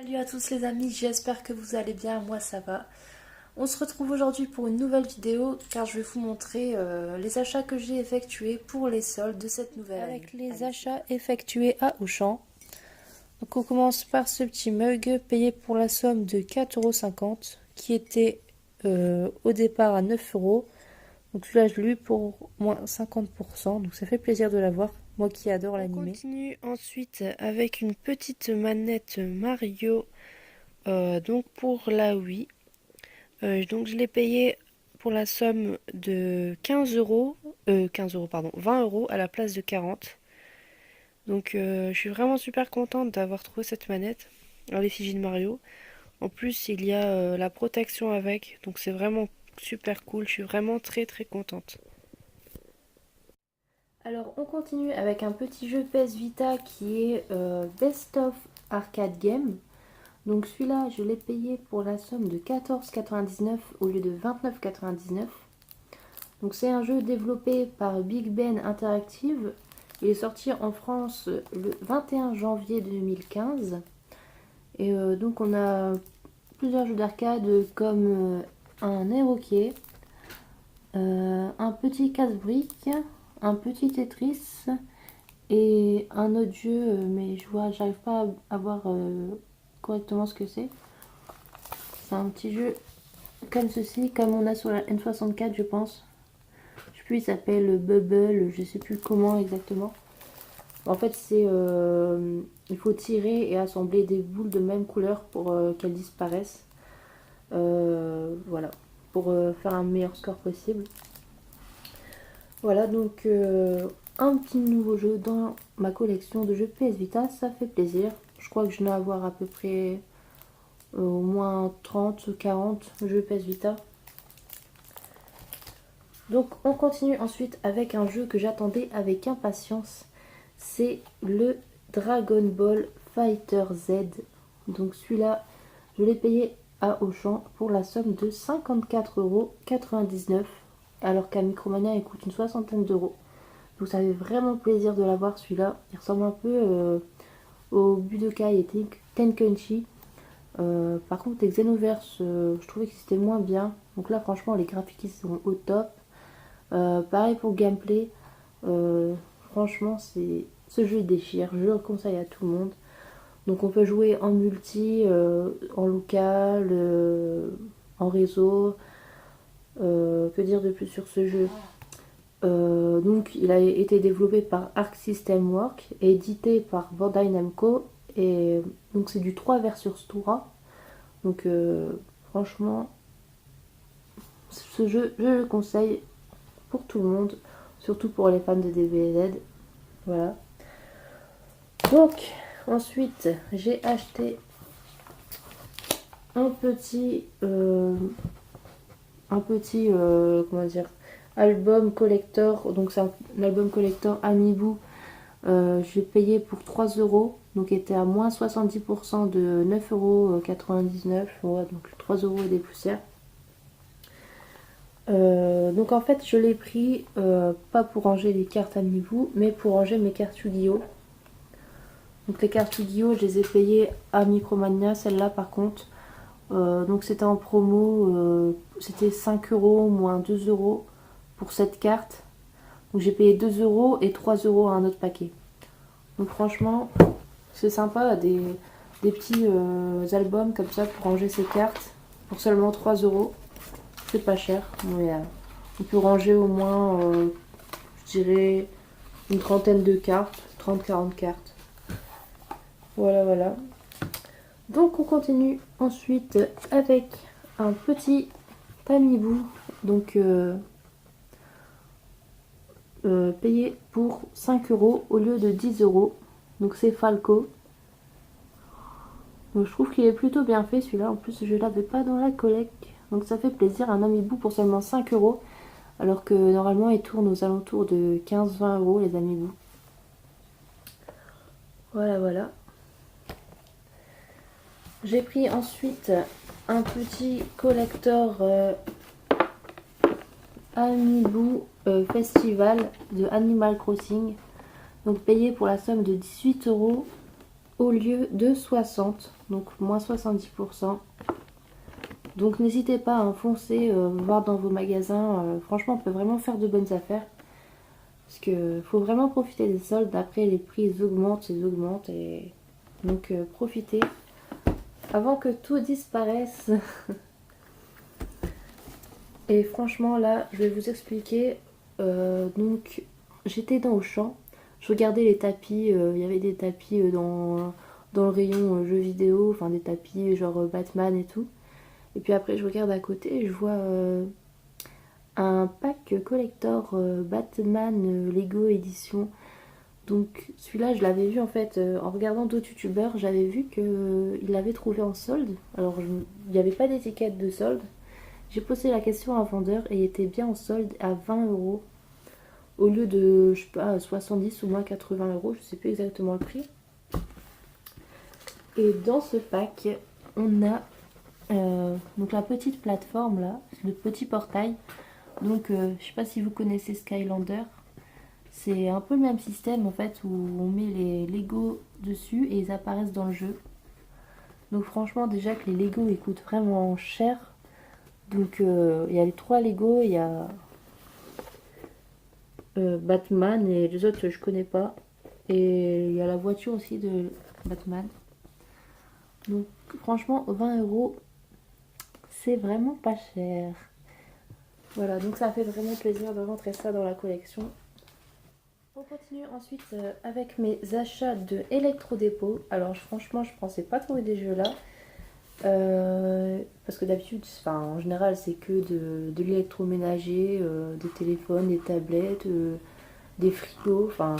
Salut à tous les amis, j'espère que vous allez bien, moi ça va. On se retrouve aujourd'hui pour une nouvelle vidéo car je vais vous montrer les achats que j'ai effectués pour les soldes de cette nouvelle année. Avec les achats effectués à Auchan. Donc on commence par ce petit mug payé pour la somme de 4,50 € qui était au départ à 9 €. Donc là je l'ai eu pour moins 50%, donc ça fait plaisir de l'avoir, moi qui adore l'anime. On continue ensuite avec une petite manette Mario. Donc pour la Wii, donc je l'ai payé pour la somme de 15 €, 15 € pardon, 20 € à la place de 40. Donc je suis vraiment super contente d'avoir trouvé cette manette à l'effigie de Mario. En plus il y a la protection avec, donc c'est vraiment super cool, je suis vraiment très contente. Alors on continue avec un petit jeu PS Vita qui est Best of Arcade Game. Donc celui-là, je l'ai payé pour la somme de 14,99 € au lieu de 29,99 €. Donc c'est un jeu développé par Big Ben Interactive. Il est sorti en France le 21 janvier 2015. Et donc on a plusieurs jeux d'arcade comme un aéroquai, un petit casse-briques, un petit Tetris et un autre jeu, mais j'arrive pas à voir correctement ce que c'est. C'est un petit jeu comme ceci, comme on a sur la N64 je pense. Je sais plus, il s'appelle Bubble, je sais plus comment exactement. En fait il faut tirer et assembler des boules de même couleur pour qu'elles disparaissent. Voilà, pour faire un meilleur score possible. Voilà, donc un petit nouveau jeu dans ma collection de jeux PS Vita, ça fait plaisir. Je crois que je dois avoir à peu près au moins 30 40 jeux PS Vita. Donc on continue ensuite avec un jeu que j'attendais avec impatience. C'est le Dragon Ball Fighter Z. Donc celui-là, je l'ai payé à Auchan pour la somme de 54,99 € alors qu'à Micromania il coûte une soixantaine d'euros. Donc ça fait vraiment plaisir de l'avoir celui-là. Il ressemble un peu au Budokai et Tenkenchi. Par contre les Xenoverse, je trouvais que c'était moins bien. Donc là franchement les graphiques ils sont au top. Pareil pour le gameplay. Franchement, ce jeu déchire. Je le conseille à tout le monde. Donc on peut jouer en multi, en local, en réseau. Que dire de plus sur ce jeu? Donc il a été développé par Arc System Works et édité par Bandai Namco. Et donc c'est du 3 versus 3. Donc franchement, ce jeu, je le conseille pour tout le monde, surtout pour les fans de DBZ. Voilà. Donc, ensuite, j'ai acheté un petit comment dire, album collector. Donc, c'est un album collector Amiibo. J'ai payé pour 3 €. Donc, il était à moins 70% de 9,99 €. Ouais, donc 3 € et des poussières. Donc en fait je l'ai pris pas pour ranger les cartes Amiibo mais pour ranger mes cartes Yu-Gi-Oh! Donc les cartes Yu-Gi-Oh! Je les ai payées à Micromania, celle-là par contre. Donc c'était en promo, c'était 5 € moins 2 € pour cette carte. Donc j'ai payé 2 € et 3 € à un autre paquet. Donc franchement c'est sympa, des petits albums comme ça pour ranger ses cartes pour seulement 3 €. C'est pas cher, mais on peut ranger au moins, je dirais, une trentaine de cartes, 30-40 cartes. Voilà. Donc on continue ensuite avec un petit Amiibo, donc payé pour 5 € au lieu de 10 €. Donc c'est Falco. Donc je trouve qu'il est plutôt bien fait celui-là. En plus je l'avais pas dans la collecte. Donc ça fait plaisir, un Amiibo pour seulement 5 €. Alors que normalement ils tournent aux alentours de 15-20 € les Amiibo. Voilà. J'ai pris ensuite un petit collector Amiibo Festival de Animal Crossing. Donc payé pour la somme de 18 €. au lieu de 60, donc moins 70%. Donc n'hésitez pas à foncer voir dans vos magasins. Franchement, on peut vraiment faire de bonnes affaires. Parce que faut vraiment profiter des soldes. Après, les prix ils augmentent. Et donc profitez avant que tout disparaisse. Et franchement, là, je vais vous expliquer. Donc, j'étais dans Auchan. Je regardais les tapis. Il y avait des tapis dans le rayon jeux vidéo. Enfin, des tapis genre Batman et tout. Et puis après, je regarde à côté et je vois un pack collector Batman Lego édition. Donc celui-là, je l'avais vu en fait en regardant d'autres youtubeurs. J'avais vu qu'il l'avait trouvé en solde. Alors, il n'y avait pas d'étiquette de solde. J'ai posé la question à un vendeur et il était bien en solde à 20 euros. Au lieu de, je sais pas, 70 ou moins 80 euros. Je sais plus exactement le prix. Et dans ce pack, on a donc la petite plateforme là, le petit portail. Donc je sais pas si vous connaissez Skylander. C'est un peu le même système en fait où on met les Lego dessus et ils apparaissent dans le jeu. Donc franchement déjà que les Lego ils coûtent vraiment cher. Donc il y a les 3 Lego, il y a Batman et les autres je connais pas. Et il y a la voiture aussi de Batman. Donc franchement 20 euros c'est vraiment pas cher. Voilà, donc ça fait vraiment plaisir de rentrer ça dans la collection. On continue ensuite avec mes achats de électrodépôt. Alors franchement, je pensais pas trouver des jeux là. Parce que d'habitude, en général, c'est que de l'électroménager, des téléphones, des tablettes, des frigos, enfin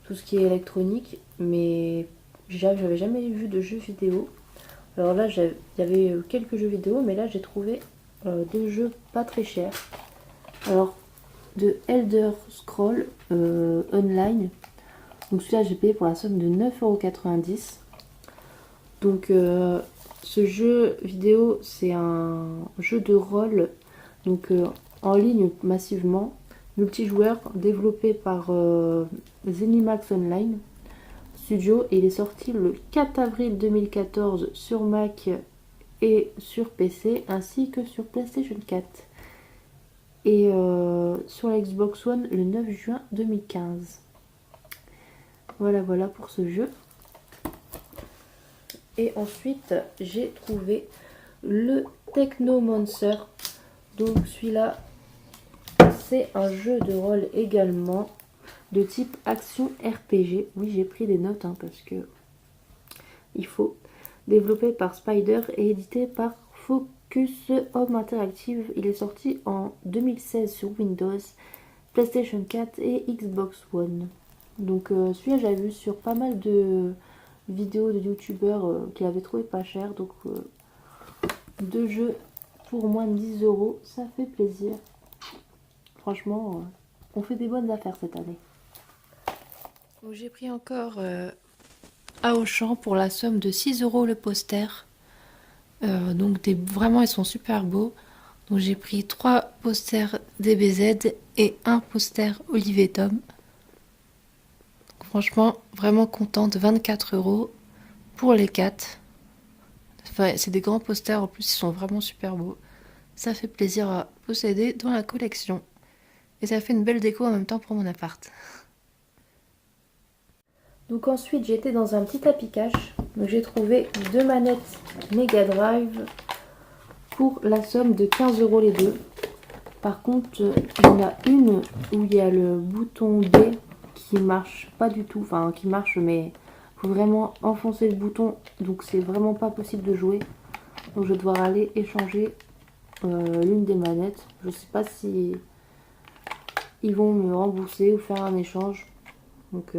tout ce qui est électronique. Mais j'avais jamais vu de jeux vidéo. Alors là, il y avait quelques jeux vidéo, mais là j'ai trouvé deux jeux pas très chers. Alors, de Elder Scrolls Online. Donc celui-là, j'ai payé pour la somme de 9,90 €. Donc ce jeu vidéo, c'est un jeu de rôle donc en ligne massivement, multijoueur, développé par Zenimax Online Studio et il est sorti le 4 avril 2014 sur Mac et sur PC ainsi que sur PlayStation 4 et sur la Xbox One le 9 juin 2015. Voilà pour ce jeu. Et ensuite j'ai trouvé le Technomancer. Donc celui-là c'est un jeu de rôle également de type action RPG. Oui, j'ai pris des notes parce que il faut. Développé par Spider et édité par Focus Home Interactive. Il est sorti en 2016 sur Windows, PlayStation 4 et Xbox One. Donc celui-là j'avais vu sur pas mal de vidéos de youtubeurs qui l'avaient trouvé pas cher. Donc deux jeux pour moins de 10 €, ça fait plaisir. Franchement, on fait des bonnes affaires cette année. Donc j'ai pris encore à Auchan pour la somme de 6 € le poster. Donc vraiment ils sont super beaux. Donc j'ai pris 3 posters DBZ et un poster Olivier Tom. Donc, franchement vraiment contente, 24 € pour les 4. Enfin, c'est des grands posters en plus, ils sont vraiment super beaux. Ça fait plaisir à posséder dans la collection. Et ça fait une belle déco en même temps pour mon appart. Donc ensuite j'étais dans un petit tapis cash. Donc j'ai trouvé 2 manettes Mega Drive pour la somme de 15 € les deux. Par contre il y en a une où il y a le bouton B qui marche pas du tout. Enfin qui marche mais il faut vraiment enfoncer le bouton. Donc c'est vraiment pas possible de jouer. Donc je vais devoir aller échanger l'une des manettes. Je sais pas si ils vont me rembourser ou faire un échange. Donc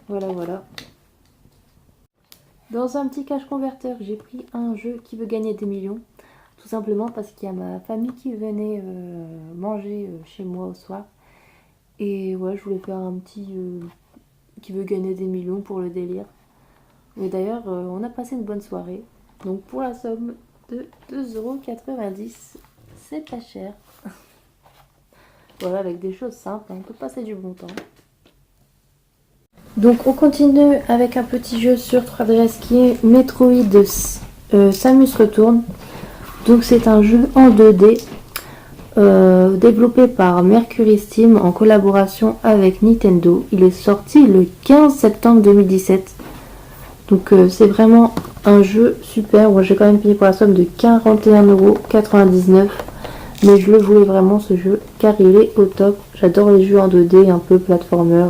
voilà. Dans un petit cash converteur, j'ai pris un jeu qui veut gagner des millions. Tout simplement parce qu'il y a ma famille qui venait manger chez moi au soir. Et ouais, je voulais faire un petit qui veut gagner des millions pour le délire. Mais d'ailleurs, on a passé une bonne soirée. Donc pour la somme de 2,90 €, c'est pas cher. Voilà, avec des choses simples, on peut passer du bon temps. Donc on continue avec un petit jeu sur 3DS qui est Metroid Samus Return. Donc c'est un jeu en 2D développé par Mercury Steam en collaboration avec Nintendo. Il est sorti le 15 septembre 2017. Donc c'est vraiment un jeu super. Moi j'ai quand même payé pour la somme de 41,99€. Mais je le voulais vraiment ce jeu car il est au top. J'adore les jeux en 2D un peu platformer.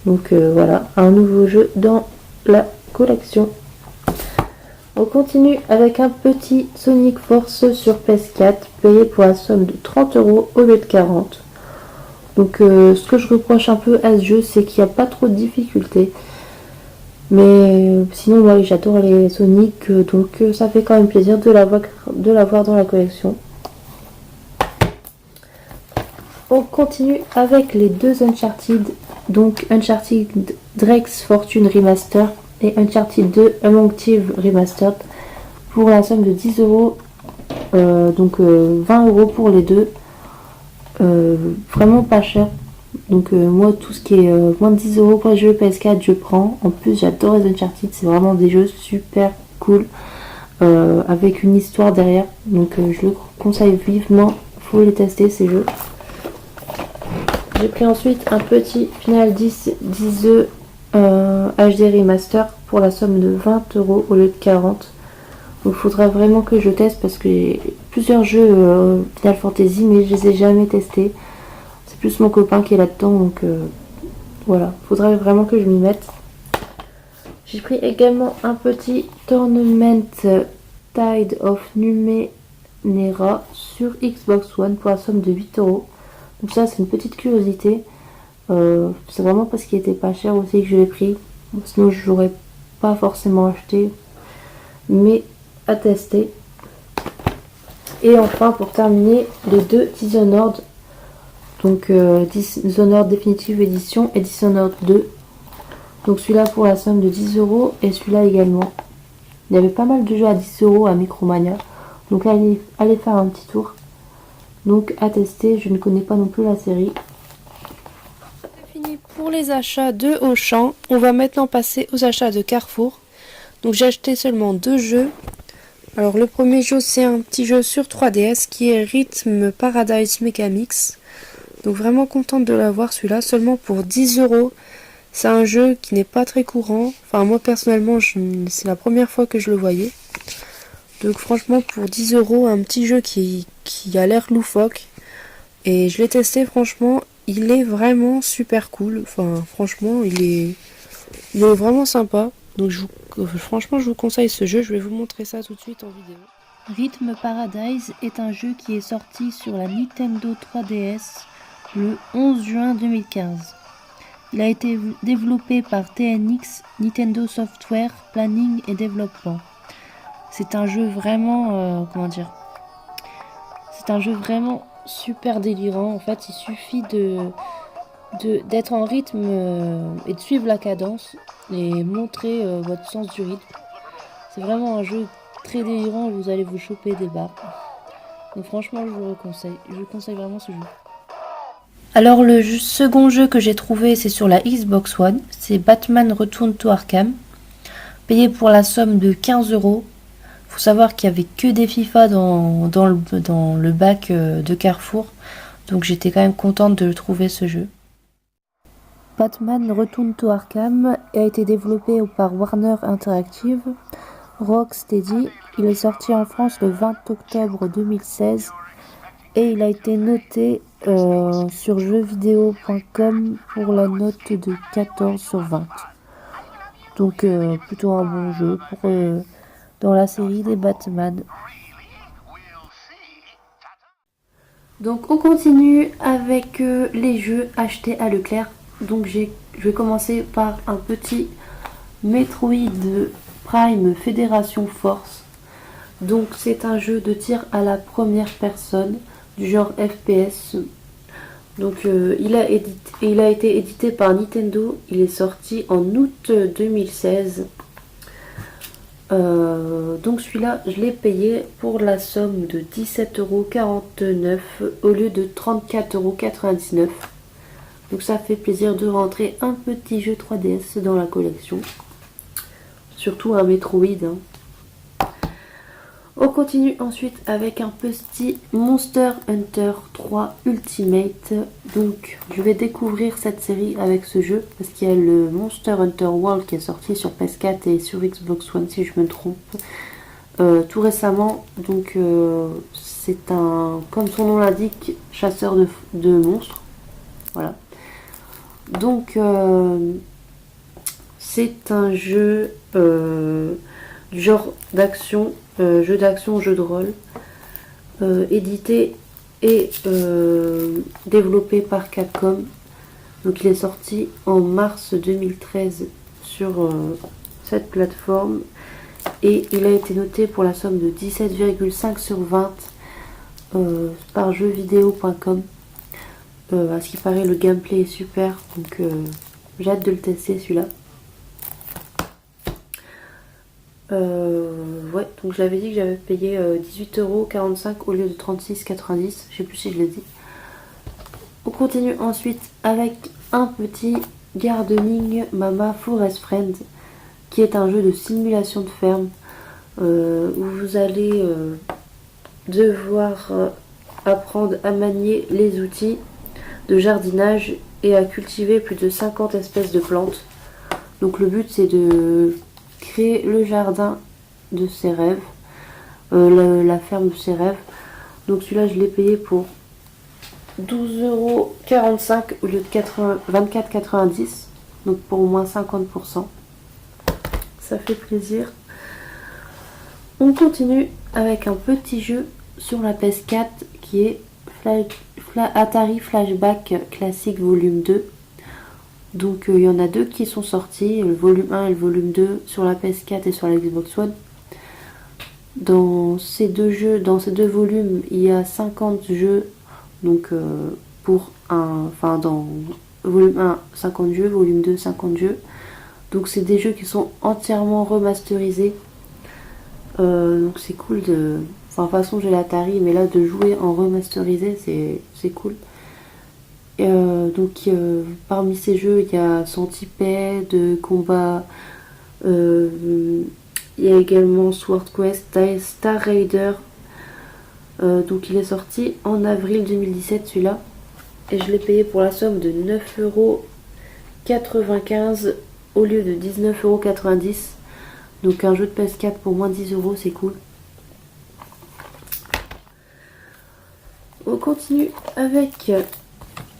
Donc voilà, un nouveau jeu dans la collection. On continue avec un petit Sonic Force sur PS4 payé pour la somme de 30€ au lieu de 40. Donc ce que je reproche un peu à ce jeu, c'est qu'il n'y a pas trop de difficultés. Mais sinon moi j'adore les Sonic, donc ça fait quand même plaisir de l'avoir dans la collection. On continue avec les deux Uncharted, donc Uncharted Drake's Fortune Remaster et Uncharted 2 Among Thieves Remastered pour la somme de 10€, donc 20€ pour les deux, vraiment pas cher. Donc moi tout ce qui est moins de 10€ pour les jeux PS4 je prends. En plus j'adore les Uncharted, c'est vraiment des jeux super cool avec une histoire derrière, donc je le conseille vivement, faut les tester ces jeux. J'ai pris ensuite un petit Final 10 HD Remaster pour la somme de 20€ au lieu de 40. Donc il faudra vraiment que je teste parce que j'ai plusieurs jeux Final Fantasy mais je les ai jamais testés. C'est plus mon copain qui est là-dedans, donc voilà, faudrait vraiment que je m'y mette. J'ai pris également un petit Tournament Tide of Numenera sur Xbox One pour la somme de 8€. Donc ça c'est une petite curiosité. C'est vraiment parce qu'il était pas cher aussi que je l'ai pris. Sinon je l'aurais pas forcément acheté. Mais à tester. Et enfin pour terminer, les deux Dishonored. Donc Dishonored Definitive Edition et Dishonored 2. Donc celui-là pour la somme de 10€ et celui-là également. Il y avait pas mal de jeux à 10€ à Micromania. Donc là allez faire un petit tour. Donc à tester, je ne connais pas non plus la série. C'est fini pour les achats de Auchan. On va maintenant passer aux achats de Carrefour. Donc j'ai acheté seulement deux jeux. Alors le premier jeu c'est un petit jeu sur 3DS qui est Rhythm Paradise Megamix. Donc vraiment contente de l'avoir celui-là, seulement pour 10€. C'est un jeu qui n'est pas très courant. Enfin moi personnellement c'est la première fois que je le voyais. Donc franchement pour 10€, un petit jeu qui a l'air loufoque. Et je l'ai testé, franchement, il est vraiment super cool. Enfin franchement il est vraiment sympa. Donc franchement je vous conseille ce jeu, je vais vous montrer ça tout de suite en vidéo. Rhythm Paradise est un jeu qui est sorti sur la Nintendo 3DS le 11 juin 2015. Il a été développé par TNX, Nintendo Software Planning et Développement. C'est un jeu vraiment, c'est un jeu vraiment super délirant. En fait, il suffit d'être en rythme et de suivre la cadence et montrer votre sens du rythme. C'est vraiment un jeu très délirant, vous allez vous choper des barres. Donc franchement, je vous conseille vraiment ce jeu. Alors le second jeu que j'ai trouvé, c'est sur la Xbox One, c'est Batman Return to Arkham, payé pour la somme de 15€. Faut savoir qu'il y avait que des FIFA dans le bac de Carrefour, donc j'étais quand même contente de le trouver ce jeu. Batman Return to Arkham a été développé par Warner Interactive, Rocksteady. Il est sorti en France le 20 octobre 2016 et il a été noté sur jeuxvideo.com pour la note de 14 sur 20. Donc plutôt un bon jeu pour dans la série des Batman. Donc on continue avec les jeux achetés à Leclerc. Donc je vais commencer par un petit Metroid Prime Fédération Force. Donc c'est un jeu de tir à la première personne du genre FPS. Donc il a été édité par Nintendo. Il est sorti en août 2016. Donc celui-là je l'ai payé pour la somme de 17,49€ au lieu de 34,99€. Donc ça fait plaisir de rentrer un petit jeu 3DS dans la collection. Surtout un Metroid. On continue ensuite avec un petit Monster Hunter 3 Ultimate. Donc je vais découvrir cette série avec ce jeu parce qu'il y a le Monster Hunter World qui est sorti sur PS4 et sur Xbox One si je me trompe tout récemment. Donc c'est un, comme son nom l'indique, chasseur de monstres. Voilà. Donc c'est un jeu du genre d'action, jeu d'action, jeu de rôle, édité et développé par Capcom. Donc il est sorti en mars 2013 sur cette plateforme et il a été noté pour la somme de 17,5 sur 20 par jeuxvideo.com. À ce qui paraît, le gameplay est super, donc j'ai hâte de le tester celui-là. Ouais, donc je l'avais dit que j'avais payé 18,45€ au lieu de 36,90€, je sais plus si je l'ai dit. On continue ensuite avec un petit Gardening Mama Forest Friend, qui est un jeu de simulation de ferme, où vous allez devoir apprendre à manier les outils de jardinage et à cultiver plus de 50 espèces de plantes. Donc le but c'est de créer le jardin de ses rêves, la ferme de ses rêves. Donc celui-là je l'ai payé pour 12,45€ au lieu de 24,90€, donc pour au moins 50%. Ça fait plaisir. On continue avec un petit jeu sur la PS4 qui est Atari Flashback Classic Volume 2. Donc il y en a deux qui sont sortis, le volume 1 et le volume 2 sur la PS4 et sur la Xbox One. Dans ces deux volumes, il y a 50 jeux. Donc dans volume 1, 50 jeux, volume 2, 50 jeux. Donc c'est des jeux qui sont entièrement remasterisés. Donc c'est cool de... Enfin, de toute façon j'ai l'Atari, mais là de jouer en remasterisé, c'est cool. Donc parmi ces jeux, il y a Centipede, Combat, il y a également Sword Quest, Star Raider. Donc il est sorti en avril 2017 celui-là. Et je l'ai payé pour la somme de 9,95€ au lieu de 19,90€. Donc un jeu de PS4 pour moins 10€, c'est cool. On continue avec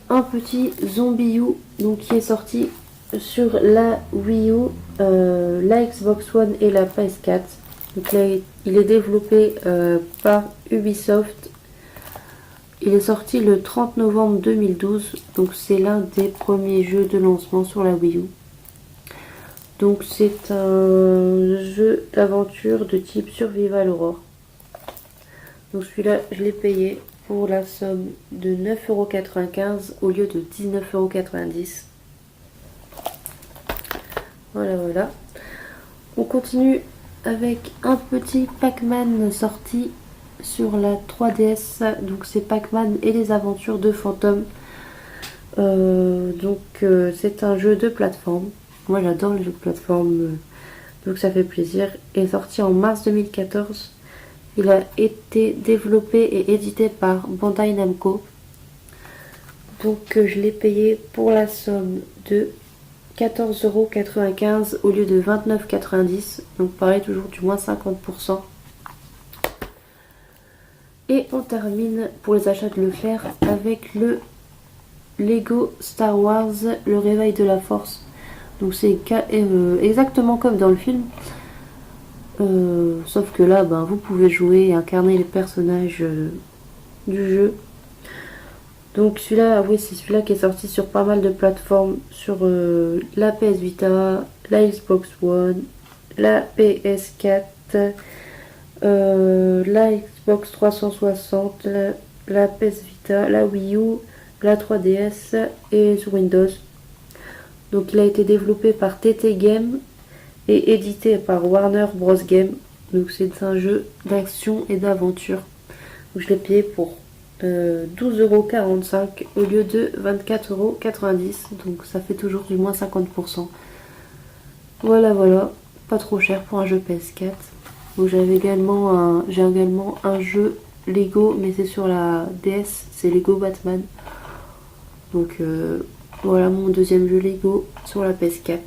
un petit Zombie U, donc qui est sorti sur la Wii U, la Xbox One et la PS4. Donc là, il est développé par Ubisoft. Il est sorti le 30 novembre 2012, donc c'est l'un des premiers jeux de lancement sur la Wii U. Donc c'est un jeu d'aventure de type Survival Horror. Donc celui-là, je l'ai payé pour la somme de 9,95€ au lieu de 19,90€. Voilà. On continue avec un petit Pac-Man sorti sur la 3DS. Donc c'est Pac-Man et les aventures de Fantôme. C'est un jeu de plateforme. Moi j'adore les jeux de plateforme, donc ça fait plaisir. Il est sorti en mars 2014. Il a été développé et édité par Bandai Namco. Donc je l'ai payé pour la somme de 14,95€ au lieu de 29,90€. Donc pareil, toujours du moins 50%. Et on termine pour les achats de Leclerc avec le Lego Star Wars, le réveil de la force. Donc c'est exactement comme dans le film. Sauf que là, vous pouvez jouer et incarner les personnages du jeu. Donc celui-là, oui, c'est celui-là qui est sorti sur pas mal de plateformes. Sur la PS Vita, la Xbox One, la PS4, la Xbox 360, la PS Vita, la Wii U, la 3DS et sur Windows. Donc il a été développé par TT Game et édité par Warner Bros Game. Donc c'est un jeu d'action et d'aventure. Donc je l'ai payé pour 12,45 € au lieu de 24,90 €. Donc ça fait toujours du moins 50%. Voilà, voilà. Pas trop cher pour un jeu PS4. Donc j'ai également un jeu Lego, mais c'est sur la DS, c'est Lego Batman. Donc voilà mon deuxième jeu Lego sur la PS4.